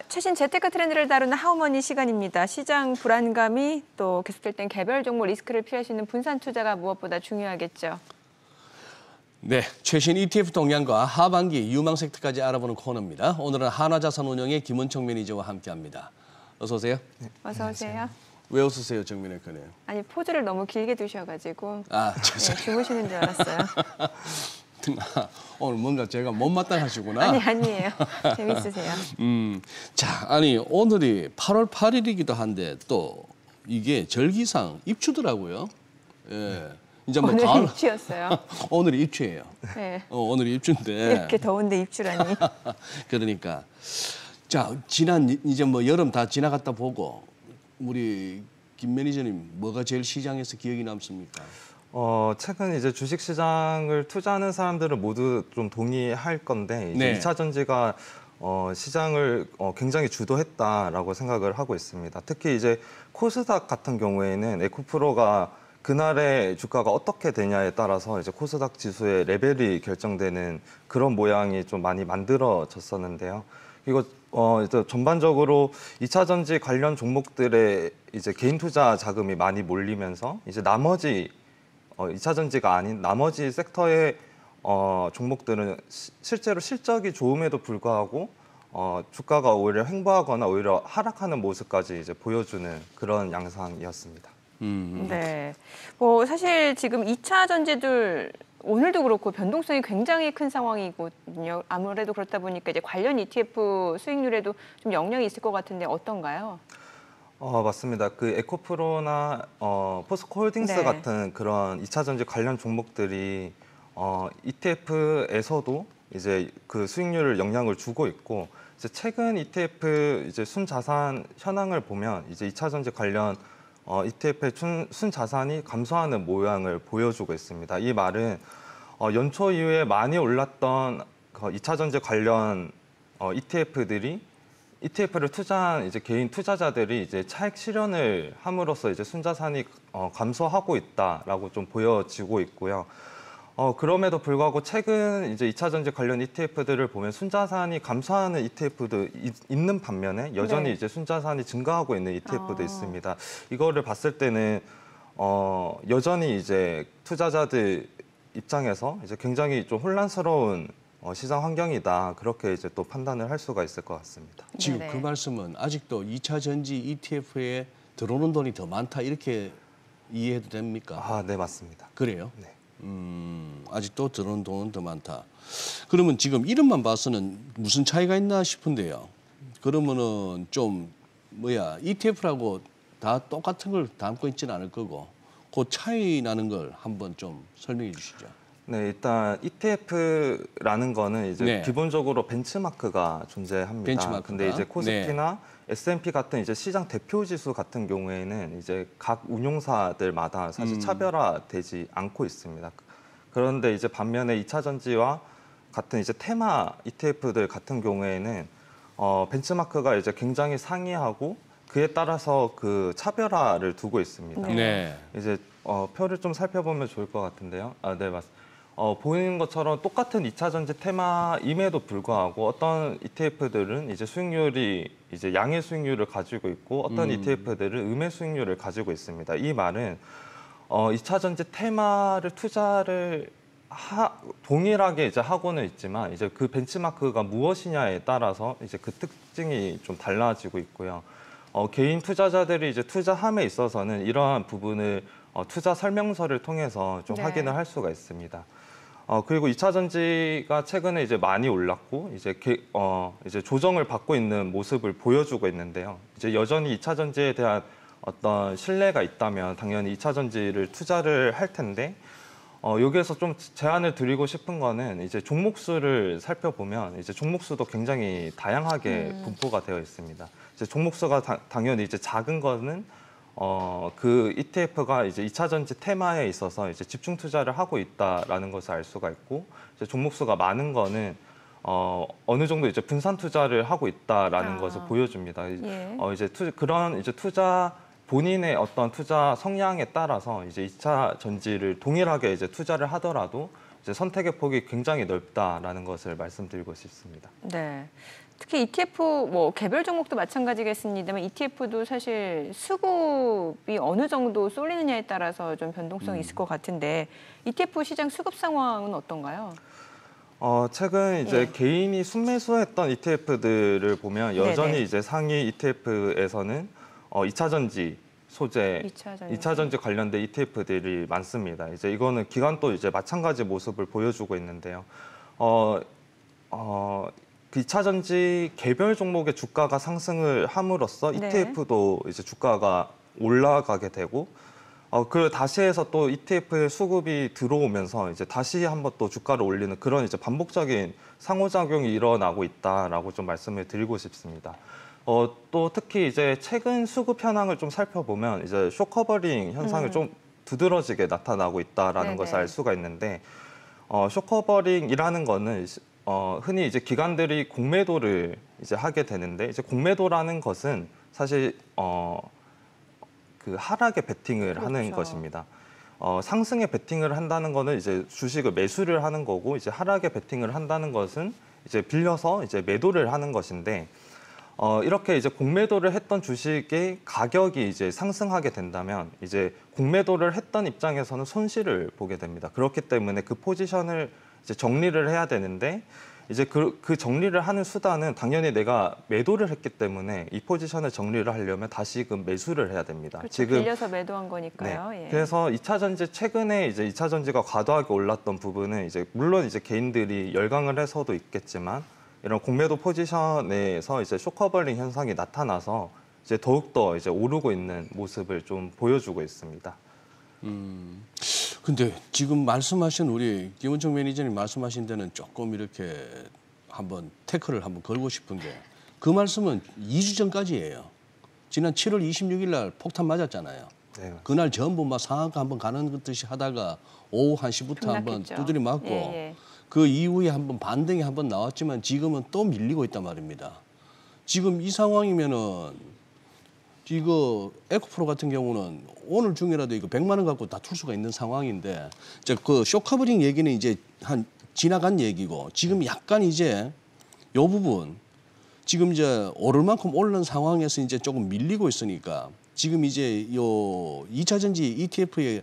최신 재테크 트렌드를 다루는 하우머니 시간입니다. 시장 불안감이 또 계속될 땐 개별 종목 리스크를 피할 수 있는 분산 투자가 무엇보다 중요하겠죠. 네, 최신 ETF 동향과 하반기 유망 섹터까지 알아보는 코너입니다. 오늘은 한화자산운용의 김은총 매니저와 함께합니다. 어서 오세요. 네, 어서 오세요. 왜 웃으세요, 정민혜 거네요? 아니, 포즈를 너무 길게 두셔가지고 죄송해요. 네, 주무시는 줄 알았어요. 오늘 뭔가 제가 못마땅하시구나. 아니에요. 재밌으세요. 자, 오늘이 8월 8일이기도 한데 또 이게 절기상 입추더라고요. 예. 이제 뭐 오늘이 입추였어요. 오늘이 입추예요. 네. 오늘이 입추인데. 이렇게 더운데 입추라니. 그러니까 자, 이제 뭐 여름 다 지나갔다 보고 우리 김 매니저님 뭐가 제일 시장에서 기억이 남습니까? 최근 이제 주식 시장을 투자하는 사람들은 모두 좀 동의할 건데 이제 네. 2차 전지가 시장을 굉장히 주도했다라고 생각을 하고 있습니다. 특히 이제 코스닥 같은 경우에는 에코프로가 그날의 주가가 어떻게 되냐에 따라서 이제 코스닥 지수의 레벨이 결정되는 그런 모양이 좀 많이 만들어졌었는데요. 이거 이제 전반적으로 2차 전지 관련 종목들의 이제 개인 투자 자금이 많이 몰리면서 이제 나머지 2차 전지가 아닌 나머지 섹터의 종목들은 실제로 실적이 좋음에도 불구하고 주가가 오히려 횡보하거나 오히려 하락하는 모습까지 이제 보여주는 그런 양상이었습니다. 네. 뭐 사실 지금 2차 전지들 오늘도 그렇고 변동성이 굉장히 큰 상황이거든요. 아무래도 그렇다 보니까 이제 관련 ETF 수익률에도 좀 영향이 있을 것 같은데 어떤가요? 맞습니다. 그 에코프로나 포스코홀딩스 네. 같은 그런 2차 전지 관련 종목들이 ETF에서도 이제 그 수익률을 영향을 주고 있고 이제 최근 ETF 이제 순자산 현황을 보면 이제 2차 전지 관련 ETF의 순자산이 감소하는 모양을 보여주고 있습니다. 이 말은 연초 이후에 많이 올랐던 2차 전지 관련 ETF를 투자한 이제 개인 투자자들이 이제 차익 실현을 함으로써 이제 순자산이 감소하고 있다라고 좀 보여지고 있고요. 그럼에도 불구하고 최근 이제 2차 전지 관련 ETF들을 보면 순자산이 감소하는 ETF도 있는 반면에 여전히 네. 이제 순자산이 증가하고 있는 ETF도 있습니다. 이거를 봤을 때는 여전히 이제 투자자들 입장에서 이제 굉장히 좀 혼란스러운 시장 환경이다. 그렇게 이제 또 판단을 할 수가 있을 것 같습니다. 지금 네네. 그 말씀은 아직도 2차 전지 ETF에 들어오는 돈이 더 많다 이렇게 이해해도 됩니까? 네, 맞습니다. 그래요? 네. 아직도 들어오는 돈은 더 많다. 그러면 지금 이름만 봐서는 무슨 차이가 있나 싶은데요. 그러면은 좀 ETF라고 다 똑같은 걸 담고 있지는 않을 거고 그 차이 나는 걸 한번 좀 설명해 주시죠. 네, 일단 ETF라는 거는 이제 네. 기본적으로 벤치마크가 존재합니다. 벤치마크가? 근데 이제 코스피나 S&P 같은 이제 시장 대표 지수 같은 경우에는 이제 각 운용사들마다 사실 차별화되지 않고 있습니다. 그런데 이제 반면에 2차 전지와 같은 이제 테마 ETF들 같은 경우에는 벤치마크가 이제 굉장히 상이하고 그에 따라서 그 차별화를 두고 있습니다. 네. 이제 표를 좀 살펴보면 좋을 것 같은데요. 네, 맞습니다. 보이는 것처럼 똑같은 2차 전지 테마임에도 불구하고 어떤 ETF들은 이제 수익률이 이제 양의 수익률을 가지고 있고 어떤 ETF들은 음의 수익률을 가지고 있습니다. 이 말은 2차 전지 테마를 투자를 동일하게 이제 하고는 있지만 이제 그 벤치마크가 무엇이냐에 따라서 이제 그 특징이 좀 달라지고 있고요. 개인 투자자들이 이제 투자함에 있어서는 이러한 부분을 투자 설명서를 통해서 좀 네. 확인을 할 수가 있습니다. 그리고 2차 전지가 최근에 이제 많이 올랐고 이제 조정을 받고 있는 모습을 보여주고 있는데요. 이제 여전히 2차 전지에 대한 어떤 신뢰가 있다면 당연히 2차 전지를 투자를 할 텐데 여기에서 좀 제안을 드리고 싶은 거는 이제 종목 수를 살펴보면 이제 종목 수도 굉장히 다양하게 분포가 되어 있습니다. 이제 종목 수가 당연히 이제 작은 거는 그 ETF가 이제 2차 전지 테마에 있어서 이제 집중 투자를 하고 있다라는 것을 알 수가 있고, 이제 종목 수가 많은 거는 어느 정도 이제 분산 투자를 하고 있다라는 것을 보여줍니다. 예. 이제 그런 이제 투자 본인의 어떤 투자 성향에 따라서 이제 2차 전지를 동일하게 이제 투자를 하더라도 이제 선택의 폭이 굉장히 넓다라는 것을 말씀드리고 싶습니다. 네. 특히 ETF 뭐 개별 종목도 마찬가지겠습니다만 ETF도 사실 수급이 어느 정도 쏠리느냐에 따라서 좀 변동성이 있을 것 같은데 ETF 시장 수급 상황은 어떤가요? 최근 이제 예. 개인이 순매수했던 ETF들을 보면 여전히 네네. 이제 상위 ETF에서는 2차 전지 소재, 2차 전지 관련된 ETF들이 많습니다. 이제 이거는 기관도 이제 마찬가지 모습을 보여주고 있는데요. 그 2차 전지 개별 종목의 주가가 상승을 함으로써 네. ETF도 이제 주가가 올라가게 되고 그 다시 해서 또 ETF의 수급이 들어오면서 이제 다시 한번 또 주가를 올리는 그런 이제 반복적인 상호작용이 일어나고 있다라고 좀 말씀을 드리고 싶습니다. 또 특히 이제 최근 수급 현황을 좀 살펴보면 이제 숏커버링 현상이 좀 두드러지게 나타나고 있다라는 네네. 것을 알 수가 있는데 숏커버링이라는 거는 흔히 이제 기관들이 공매도를 이제 하게 되는데 이제 공매도라는 것은 사실 그 하락에 베팅을 하는 그렇죠. 것입니다. 상승에 베팅을 한다는 거는 이제 주식을 매수를 하는 거고 이제 하락에 베팅을 한다는 것은 이제 빌려서 이제 매도를 하는 것인데 이렇게 이제 공매도를 했던 주식의 가격이 이제 상승하게 된다면 이제 공매도를 했던 입장에서는 손실을 보게 됩니다. 그렇기 때문에 그 포지션을 이제 정리를 해야 되는데 이제 그 정리를 하는 수단은 당연히 내가 매도를 했기 때문에 이 포지션을 정리를 하려면 다시금 매수를 해야 됩니다. 그렇죠. 지금 빌려서 매도한 거니까요. 네. 예. 그래서 2차 전지 최근에 이제 2차 전지가 과도하게 올랐던 부분은 이제 물론 이제 개인들이 열강을 해서도 있겠지만 이런 공매도 포지션에서 이제 숏커버링 현상이 나타나서 이제 더욱더 이제 오르고 있는 모습을 좀 보여주고 있습니다. 근데 지금 말씀하신 우리 김원총 매니저님 말씀하신 데는 조금 이렇게 한번 태클을 한번 걸고 싶은 게 그 말씀은 2주 전까지예요. 지난 7월 26일 날 폭탄 맞았잖아요. 네. 그날 전부 막 상한가 한번 가는 듯이 하다가 오후 1시부터 한번 급락했죠. 두드려 맞고 예. 그 이후에 한번 반등이 한번 나왔지만 지금은 또 밀리고 있단 말입니다. 지금 이 상황이면은 이거 에코프로 같은 경우는 오늘 중에라도 이거 100만 원 갖고 다툴 수가 있는 상황인데 그 숏커버링 얘기는 이제 한 지나간 얘기고 지금 약간 이제 요 부분 지금 이제 오를 만큼 오르는 상황에서 이제 조금 밀리고 있으니까 지금 이제 요 2차 전지 ETF에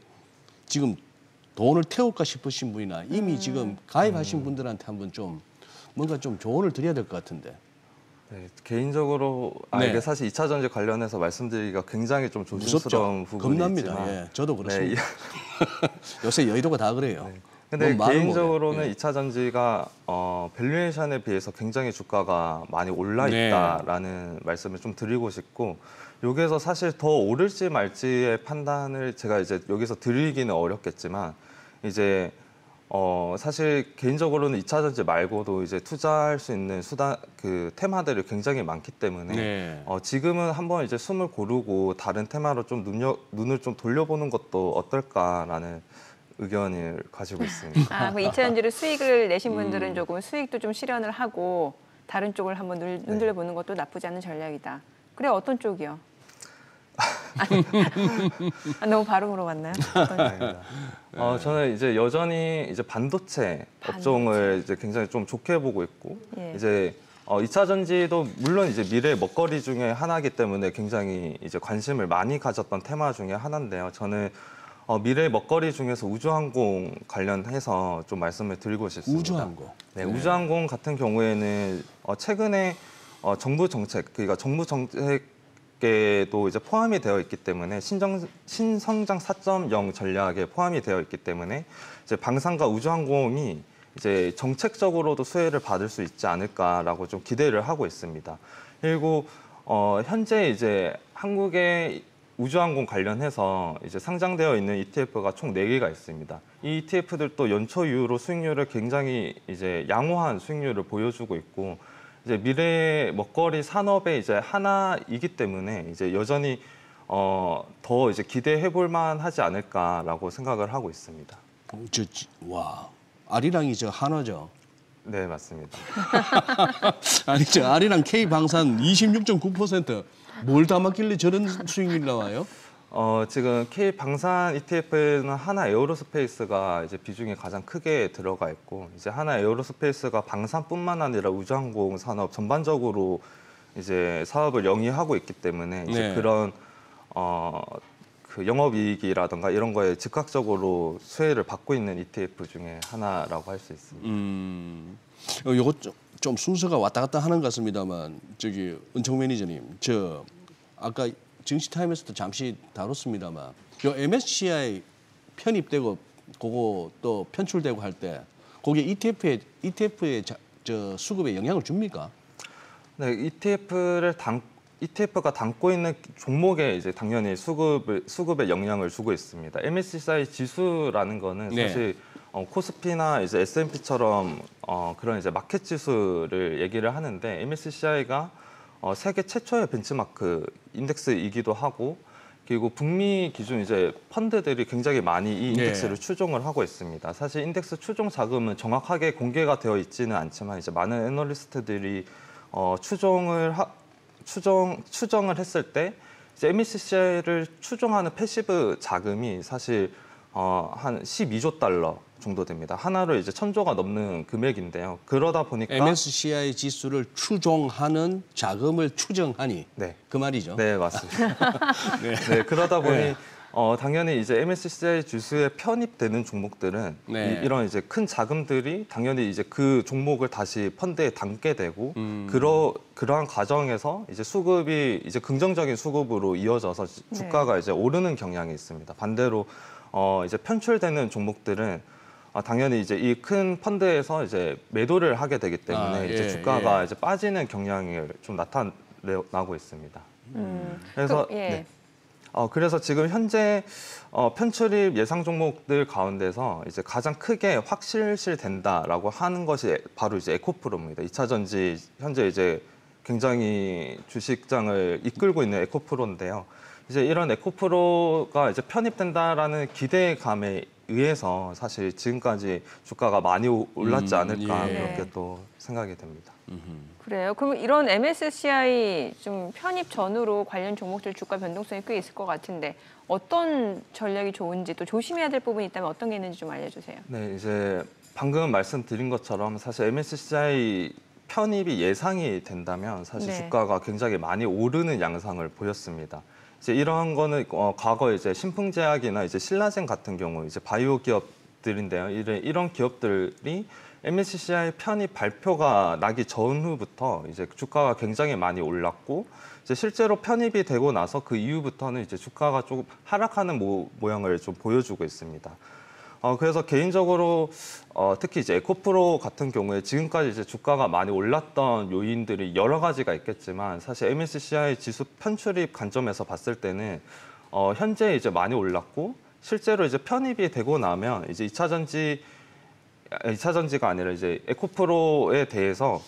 지금 돈을 태울까 싶으신 분이나 이미 지금 가입하신 분들한테 한번 좀 뭔가 좀 조언을 드려야 될 것 같은데. 네, 개인적으로 네. 이게 사실 2차 전지 관련해서 말씀드리기가 굉장히 좀 조심스러운 무섭죠. 부분이 겁납니다. 있지만 예, 저도 그렇습니다. 네, 요새 여의도가 다 그래요. 근데 뭔 말을 개인적으로는 못해. 예. 2차 전지가 밸류에이션에 비해서 굉장히 주가가 많이 올라 네. 있다라는 말씀을 좀 드리고 싶고 여기서 사실 더 오를지 말지의 판단을 제가 이제 여기서 드리기는 어렵겠지만 이제 사실 개인적으로는 2차 전지 말고도 이제 투자할 수 있는 수단 그 테마들이 굉장히 많기 때문에 네. 지금은 한번 이제 숨을 고르고 다른 테마로 좀 눈을 좀 돌려보는 것도 어떨까라는 의견을 가지고 있습니다. 아, 그 2차 전지로 수익을 내신 분들은 조금 수익도 좀 실현을 하고 다른 쪽을 한번 눈 돌려보는 것도 나쁘지 않은 전략이다. 그래 어떤 쪽이요? 너무 바로 물어봤나요? 아닙니다. 저는 이제 여전히 이제 반도체 업종을 이제 굉장히 좀 좋게 보고 있고 예. 이제 2차 전지도 물론 이제 미래 먹거리 중에 하나이기 때문에 굉장히 이제 관심을 많이 가졌던 테마 중에 하나인데요. 저는 미래 먹거리 중에서 우주항공 관련해서 좀 말씀을 드리고 싶습니다. 우주항공. 네, 우주항공 같은 경우에는 최근에 정부 정책, 그러니까 정부 정책에도 이제 포함이 되어 있기 때문에 신성장 4.0 전략에 포함이 되어 있기 때문에 이제 방산과 우주항공이 이제 정책적으로도 수혜를 받을 수 있지 않을까라고 좀 기대를 하고 있습니다. 그리고 현재 이제 한국의 우주항공 관련해서 이제 상장되어 있는 ETF가 총 4개가 있습니다. 이 ETF들도 연초 이후로 수익률을 굉장히 이제 양호한 수익률을 보여주고 있고 이제 미래 먹거리 산업의 이제 하나이기 때문에 이제 여전히 더 이제 기대해 볼 만하지 않을까라고 생각을 하고 있습니다. 와, 아리랑이 저 한화죠. 네, 맞습니다. 아니 저 아리랑 K 방산 26.9% 뭘 담았길래 저런 수익률이 나와요? 지금 K 방산 ETF는 하나 에어로스페이스가 이제 비중이 가장 크게 들어가 있고, 이제 하나 에어로스페이스가 방산뿐만 아니라 우주항공 산업 전반적으로 이제 사업을 영위하고 있기 때문에 이제 네. 그런 그 영업이익이라든가 이런 거에 즉각적으로 수혜를 받고 있는 ETF 중에 하나라고 할 수 있습니다. 요거 좀 순서가 왔다 갔다 하는 것 같습니다만 저기 은총 매니저님, 저 아까 증시타임에서도 잠시 다뤘습니다만 요 MSCI 편입되고 그거 또 편출되고 할 때 거기에 ETF의 저 수급에 영향을 줍니까? 네, ETF가 담고 있는 종목에 이제 당연히 수급에 영향을 주고 있습니다. MSCI 지수라는 거는 네. 사실 코스피나 이제 S&P처럼 그런 이제 마켓 지수를 얘기를 하는데, MSCI가 세계 최초의 벤치마크 인덱스이기도 하고, 그리고 북미 기준 이제 펀드들이 굉장히 많이 이 인덱스를 네. 추종을 하고 있습니다. 사실 인덱스 추종 자금은 정확하게 공개가 되어 있지는 않지만 이제 많은 애널리스트들이 추정을 했을 때 이제 MSCI를 추종하는 패시브 자금이 사실 한 12조 달러 정도 됩니다. 하나로 이제 1,000조가 넘는 금액인데요. 그러다 보니까 MSCI 지수를 추종하는 자금을 추정하니 네. 그 말이죠. 네, 맞습니다. 네, 그러다 보니 네. 당연히 이제 MSCI 지수에 편입되는 종목들은 네. 이런 이제 큰 자금들이 당연히 이제 그 종목을 다시 펀드에 담게 되고, 그러한 과정에서 이제 수급이 이제 긍정적인 수급으로 이어져서 주가가 이제 오르는 경향이 있습니다. 반대로 이제 편출되는 종목들은 당연히 이제 이 큰 펀드에서 이제 매도를 하게 되기 때문에 이제 주가가 이제 빠지는 경향이 좀 나타나고 있습니다. 그래서 네. 그래서 지금 현재 편출입 예상 종목들 가운데서 이제 가장 크게 확실시된다라고 하는 것이 바로 이제 에코프로입니다. 2차 전지 현재 이제 굉장히 주식장을 이끌고 있는 에코프로인데요. 이제 이런 에코프로가 이제 편입된다라는 기대감에 의해서 사실 지금까지 주가가 많이 올랐지 않을까 그렇게 또 생각이 됩니다. 그래요. 그럼 이런 MSCI 좀 편입 전후로 관련 종목들 주가 변동성이 꽤 있을 것 같은데 어떤 전략이 좋은지, 또 조심해야 될 부분이 있다면 어떤 게 있는지 좀 알려주세요. 네, 이제 방금 말씀드린 것처럼 사실 MSCI 편입이 예상이 된다면 사실 네. 주가가 굉장히 많이 오르는 양상을 보였습니다. 이제 이러한 거는 과거 이제 신풍제약이나 이제 신라젠 같은 경우 이제 바이오 기업들인데요. 이런 기업들이 MSCI 편입 발표가 나기 전후부터 이제 주가가 굉장히 많이 올랐고, 이제 실제로 편입이 되고 나서 그 이후부터는 이제 주가가 조금 하락하는 모양을 좀 보여주고 있습니다. 그래서 개인적으로 특히 이제 에코프로 같은 경우에 지금까지 이제 주가가 많이 올랐던 요인들이 여러 가지가 있겠지만, 사실 MSCI 지수 편출입 관점에서 봤을 때는 현재 이제 많이 올랐고, 실제로 이제 편입이 되고 나면 이제 2차 전지가 아니라 이제 에코프로에 대해서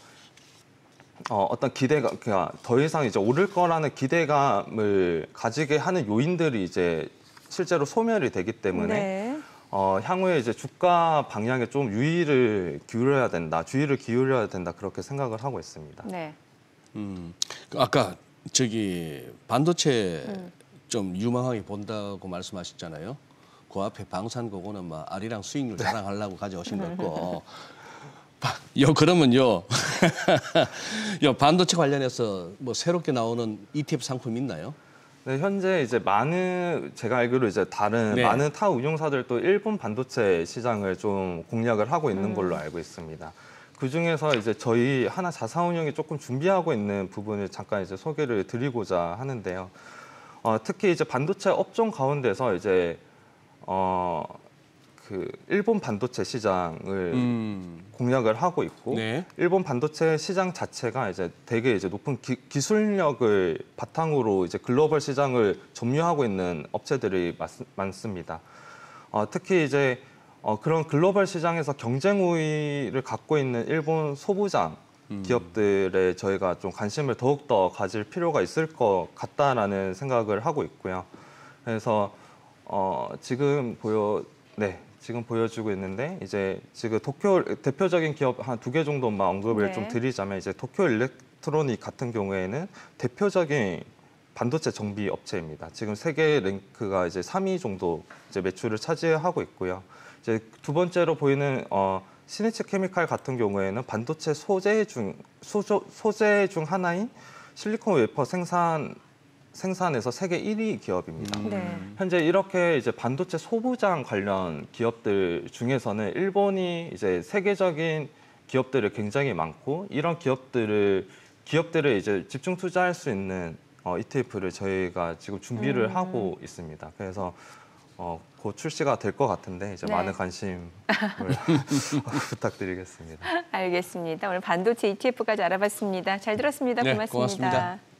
어떤 기대가 그냥 더 이상 이제 오를 거라는 기대감을 가지게 하는 요인들이 이제 실제로 소멸이 되기 때문에 네. 향후에 이제 주가 방향에 좀 주의를 기울여야 된다 그렇게 생각을 하고 있습니다. 네. 아까 저기 반도체 좀 유망하게 본다고 말씀하셨잖아요. 그 앞에 방산 그거는 막 아리랑 수익률 자랑하려고 가져오신 거고. 그러면요. 반도체 관련해서 뭐 새롭게 나오는 ETF 상품 있나요? 네, 현재 이제 제가 알기로 이제 많은 타 운용사들도 일본 반도체 시장을 좀 공략을 하고 있는 걸로 알고 있습니다. 그 중에서 이제 저희 하나 자사운용이 조금 준비하고 있는 부분을 잠깐 이제 소개를 드리고자 하는데요. 특히 이제 반도체 업종 가운데서 이제 그 일본 반도체 시장을 공략을 하고 있고, 일본 반도체 시장 자체가 이제 되게 이제 높은 기술력을 바탕으로 이제 글로벌 시장을 점유하고 있는 업체들이 많습니다. 특히 이제 그런 글로벌 시장에서 경쟁 우위를 갖고 있는 일본 소부장 기업들에 저희가 좀 관심을 더욱더 가질 필요가 있을 것 같다라는 생각을 하고 있고요. 그래서 지금 보여주고 있는데, 이제 지금 도쿄 대표적인 기업 한 2개 정도만 언급을 좀 드리자면, 이제 도쿄 일렉트로닉 같은 경우에는 대표적인 반도체 정비 업체입니다. 지금 세계 랭크가 이제 3위 정도 이제 매출을 차지하고 있고요. 이제 두 번째로 보이는 시니치 케미칼 같은 경우에는 반도체 소재 중 하나인 실리콘 웨퍼 생산에서 세계 1위 기업입니다. 네. 현재 이렇게 이제 반도체 소부장 관련 기업들 중에서는 일본이 이제 세계적인 기업들이 굉장히 많고 이런 기업들을 이제 집중 투자할 수 있는 ETF를 저희가 지금 준비를 하고 있습니다. 그래서 곧 출시가 될 것 같은데 이제 네. 많은 관심을 부탁드리겠습니다. 알겠습니다. 오늘 반도체 ETF까지 알아봤습니다. 잘 들었습니다. 네, 고맙습니다. 고맙습니다.